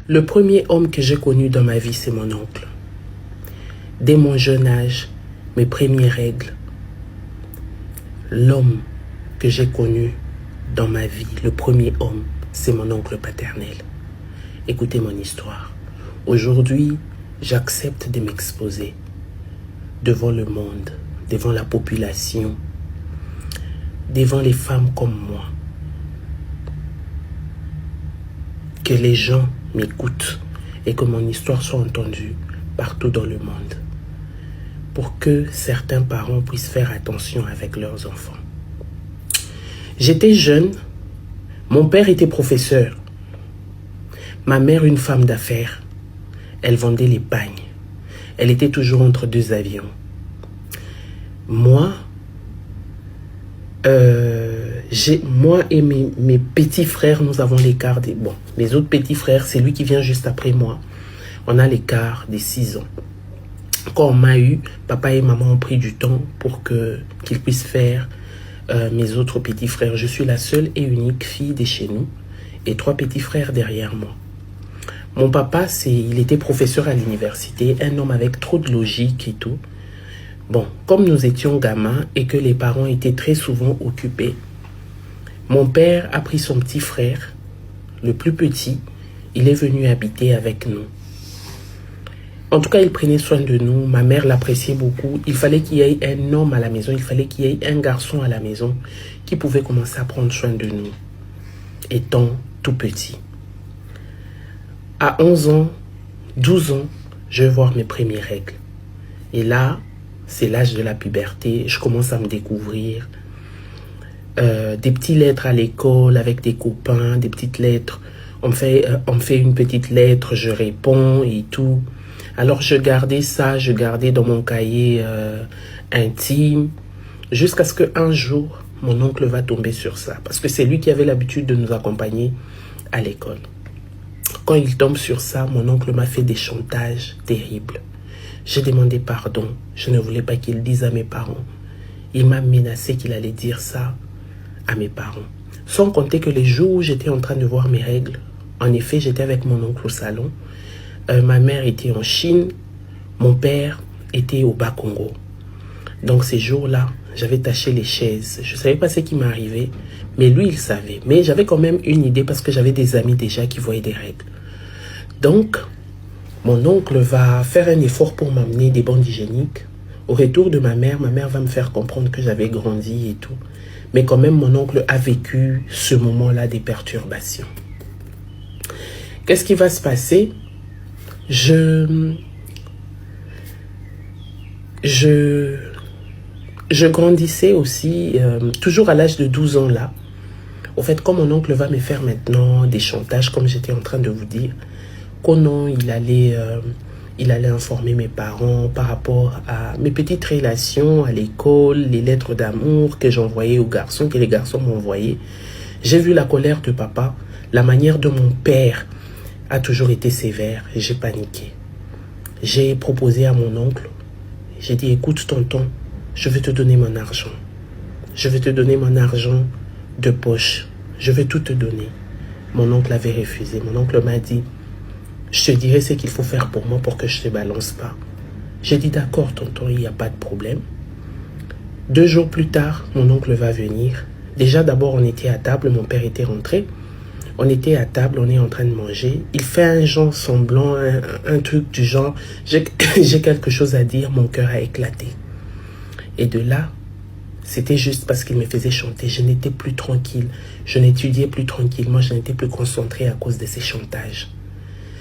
Le premier homme que j'ai connu dans ma vie, c'est mon oncle. Dès mon jeune âge, mes premières règles, l'homme que j'ai connu dans ma vie, le premier homme, c'est mon oncle paternel. Écoutez mon histoire. Aujourd'hui, j'accepte de m'exposer devant le monde, devant la population, devant les femmes comme moi. Que les gens m'écoutent et que mon histoire soit entendue partout dans le monde. Pour que certains parents puissent faire attention avec leurs enfants. J'étais jeune, mon père était professeur, ma mère une femme d'affaires, elle vendait les pagnes, elle était toujours entre deux avions. Moi et mes petits frères, nous avons l'écart des... Bon, les autres petits frères, c'est lui qui vient juste après moi. On a l'écart des 6 ans. Quand on m'a eu, papa et maman ont pris du temps pour qu'ils puissent faire mes autres petits frères. Je suis la seule et unique fille de chez nous et 3 petits frères derrière moi. Mon papa, il était professeur à l'université, un homme avec trop de logique et tout. Bon, comme nous étions gamins et que les parents étaient très souvent occupés, mon père a pris son petit frère, le plus petit, il est venu habiter avec nous. En tout cas, il prenait soin de nous, ma mère l'appréciait beaucoup. Il fallait qu'il y ait un homme à la maison, il fallait qu'il y ait un garçon à la maison qui pouvait commencer à prendre soin de nous, étant tout petit. À 11 ans, 12 ans, je vais voir mes premières règles. Et là, c'est l'âge de la puberté, je commence à me découvrir. Des petites lettres à l'école avec des copains, des petites lettres. On me fait une petite lettre, je réponds et tout. Alors je gardais ça, je gardais dans mon cahier intime, jusqu'à ce qu'un jour, mon oncle va tomber sur ça. Parce que c'est lui qui avait l'habitude de nous accompagner à l'école. Quand il tombe sur ça, mon oncle m'a fait des chantages terribles. J'ai demandé pardon, je ne voulais pas qu'il dise à mes parents. Il m'a menacé qu'il allait dire ça à mes parents. Sans compter que les jours où j'étais en train de voir mes règles, en effet, j'étais avec mon oncle au salon. Ma mère était en Chine, mon père était au Bas-Congo. Donc ces jours-là, j'avais taché les chaises. Je ne savais pas ce qui m'arrivait, mais lui, il savait. Mais j'avais quand même une idée parce que j'avais des amis déjà qui voyaient des règles. Donc, mon oncle va faire un effort pour m'amener des bandes hygiéniques. Au retour de ma mère va me faire comprendre que j'avais grandi et tout. Mais quand même, mon oncle a vécu ce moment-là des perturbations. Qu'est-ce qui va se passer? Je grandissais aussi, toujours à l'âge de 12 ans là. Au fait, comme mon oncle va me faire maintenant des chantages, comme j'étais en train de vous dire, qu'au non, il allait informer mes parents par rapport à mes petites relations à l'école, les lettres d'amour que j'envoyais aux garçons, que les garçons m'envoyaient. J'ai vu la colère de papa, la manière dont mon père a toujours été sévère et j'ai paniqué. J'ai proposé à mon oncle, j'ai dit, écoute tonton, je vais te donner mon argent. Je vais te donner mon argent de poche. Je vais tout te donner. Mon oncle avait refusé. Mon oncle m'a dit, je te dirai ce qu'il faut faire pour moi pour que je ne te balance pas. J'ai dit, d'accord tonton, il n'y a pas de problème. 2 jours plus tard, mon oncle va venir. Déjà d'abord on était à table, mon père était rentré. On était à table, on est en train de manger. Il fait un genre semblant, un truc du genre, j'ai quelque chose à dire, mon cœur a éclaté. Et de là, c'était juste parce qu'il me faisait chanter. Je n'étais plus tranquille. Je n'étudiais plus tranquillement. Je n'étais plus concentré à cause de ces chantages.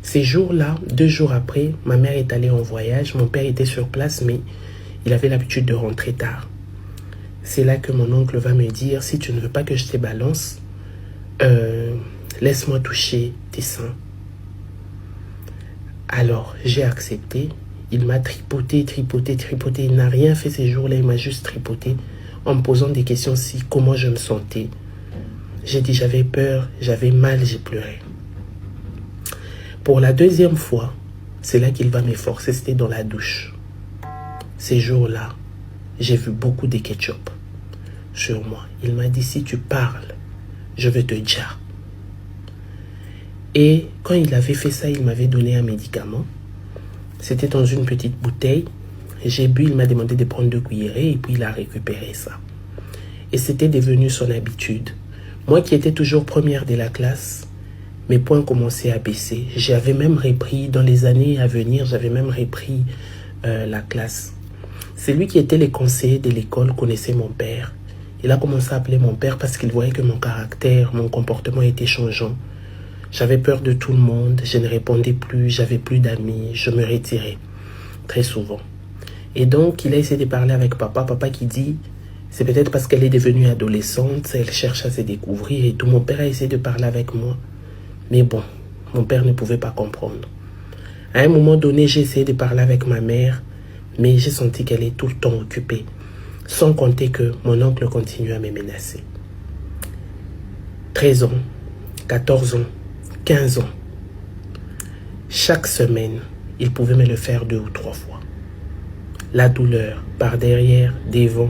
Ces jours-là, 2 jours après, ma mère est allée en voyage. Mon père était sur place, mais il avait l'habitude de rentrer tard. C'est là que mon oncle va me dire, si tu ne veux pas que je te balance, laisse-moi toucher tes seins. Alors, j'ai accepté. Il m'a tripoté. Il n'a rien fait ces jours-là, il m'a juste tripoté en me posant des questions si comment je me sentais. J'ai dit, j'avais peur, j'avais mal, j'ai pleuré. Pour la 2e fois, c'est là qu'il va m'efforcer, c'était dans la douche. Ces jours-là, j'ai vu beaucoup de ketchup sur moi. Il m'a dit, si tu parles, je vais te dire. Et quand il avait fait ça, il m'avait donné un médicament. C'était dans une petite bouteille. J'ai bu, il m'a demandé de prendre 2 cuillerées et puis il a récupéré ça. Et c'était devenu son habitude. Moi qui étais toujours première de la classe, mes points commençaient à baisser. J'avais même repris, dans les années à venir, j'avais même repris la classe. C'est lui qui était le conseiller de l'école, connaissait mon père. Il a commencé à appeler mon père parce qu'il voyait que mon caractère, mon comportement était changeant. J'avais peur de tout le monde, je ne répondais plus, j'avais plus d'amis, je me retirais très souvent. Et donc, il a essayé de parler avec papa. Papa qui dit, c'est peut-être parce qu'elle est devenue adolescente, elle cherche à se découvrir et tout. Mon père a essayé de parler avec moi. Mais bon, mon père ne pouvait pas comprendre. À un moment donné, j'ai essayé de parler avec ma mère, mais j'ai senti qu'elle est tout le temps occupée. Sans compter que mon oncle continue à me menacer. 13 ans, 14 ans, 15 ans. Chaque semaine, il pouvait me le faire 2 ou 3 fois. La douleur, par derrière, devant,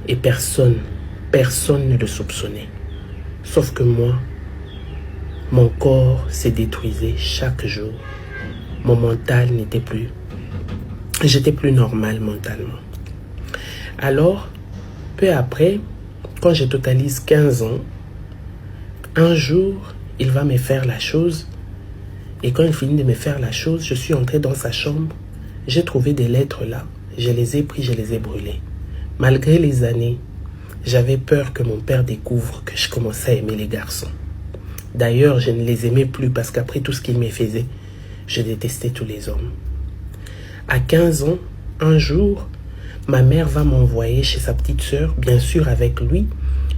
et personne ne le soupçonnait. Sauf que moi, mon corps se détruisait chaque jour. Mon mental n'était plus. J'étais plus normal mentalement. Alors, peu après, quand je totalise 15 ans, un jour, il va me faire la chose. Et quand il finit de me faire la chose, je suis entré dans sa chambre. J'ai trouvé des lettres là. Je les ai pris, je les ai brûlées. Malgré les années, j'avais peur que mon père découvre que je commençais à aimer les garçons. D'ailleurs, je ne les aimais plus parce qu'après tout ce qu'il me faisait, je détestais tous les hommes. À 15 ans, un jour, ma mère va m'envoyer chez sa petite sœur, bien sûr avec lui.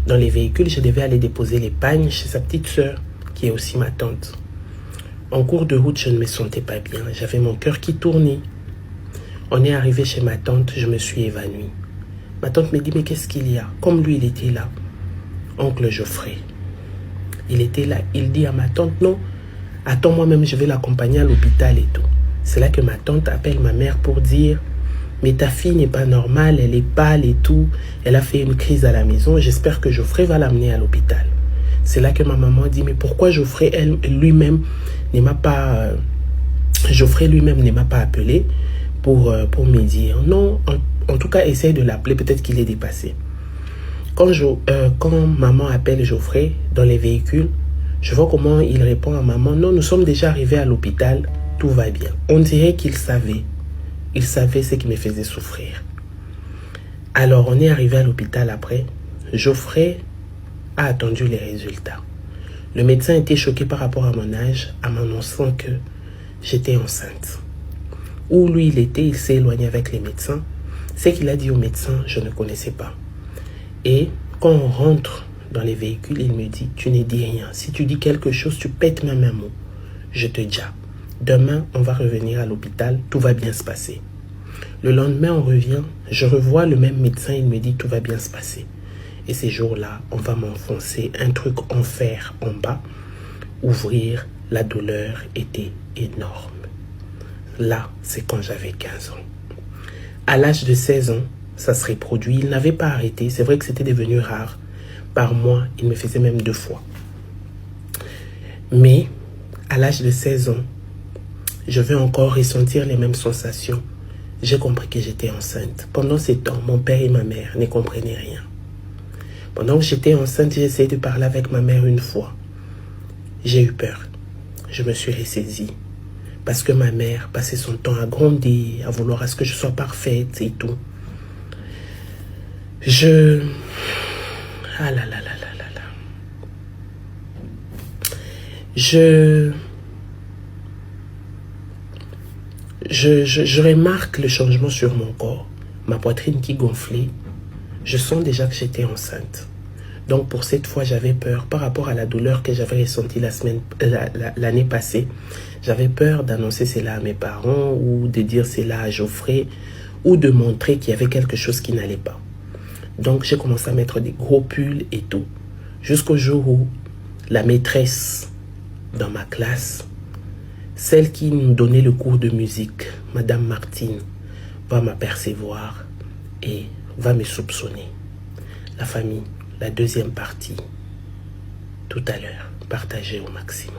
Dans les véhicules, je devais aller déposer les pagnes chez sa petite sœur, qui est aussi ma tante. En cours de route, je ne me sentais pas bien. J'avais mon cœur qui tournait. On est arrivé chez ma tante, je me suis évanouie. Ma tante me dit, mais qu'est-ce qu'il y a? Comme lui, il était là. Oncle Geoffrey. Il était là. Il dit à ma tante, non, attends, moi-même, je vais l'accompagner à l'hôpital et tout. C'est là que ma tante appelle ma mère pour dire, mais ta fille n'est pas normale, elle est pâle et tout. Elle a fait une crise à la maison. J'espère que Geoffrey va l'amener à l'hôpital. C'est là que ma maman dit, mais pourquoi Geoffrey lui-même ne m'a pas... Geoffrey lui-même ne m'a pas appelé pour me dire. Non, en tout cas, essaye de l'appeler, peut-être qu'il est dépassé. Quand maman appelle Geoffrey dans les véhicules, je vois comment il répond à maman, non, nous sommes déjà arrivés à l'hôpital, tout va bien. On dirait qu'il savait. Il savait ce qui me faisait souffrir. Alors, on est arrivé à l'hôpital après. Geoffrey a attendu les résultats. Le médecin était choqué par rapport à mon âge, en m'annonçant que j'étais enceinte. Où lui il était, il s'est éloigné avec les médecins. Ce qu'il a dit au médecin, je ne connaissais pas. Et quand on rentre dans les véhicules, il me dit, tu ne dis rien. Si tu dis quelque chose, tu pètes même un mot. Je te dis, demain, on va revenir à l'hôpital, tout va bien se passer. Le lendemain, on revient, je revois le même médecin, il me dit, tout va bien se passer. Et ces jours-là, on va m'enfoncer un truc en fer en bas. Ouvrir, la douleur était énorme. Là, c'est quand j'avais 15 ans. À l'âge de 16 ans, ça se reproduit. Il n'avait pas arrêté. C'est vrai que c'était devenu rare. Par mois, il me faisait même 2 fois. Mais, à l'âge de 16 ans, je veux encore ressentir les mêmes sensations. J'ai compris que j'étais enceinte. Pendant ces temps, mon père et ma mère ne comprenaient rien. Pendant que j'étais enceinte, j'ai essayé de parler avec ma mère une fois. J'ai eu peur. Je me suis ressaisie. Parce que ma mère passait son temps à gronder, à vouloir à ce que je sois parfaite et tout. Ah là là là là là là. Je remarque le changement sur mon corps. Ma poitrine qui gonflait. Je sens déjà que j'étais enceinte. Donc pour cette fois, j'avais peur par rapport à la douleur que j'avais ressentie l'année passée. J'avais peur d'annoncer cela à mes parents ou de dire cela à Geoffrey ou de montrer qu'il y avait quelque chose qui n'allait pas. Donc j'ai commencé à mettre des gros pulls et tout. Jusqu'au jour où la maîtresse dans ma classe, celle qui nous donnait le cours de musique, Madame Martine, va m'apercevoir et va me soupçonner. La famille, la deuxième partie, tout à l'heure, partagée au maximum.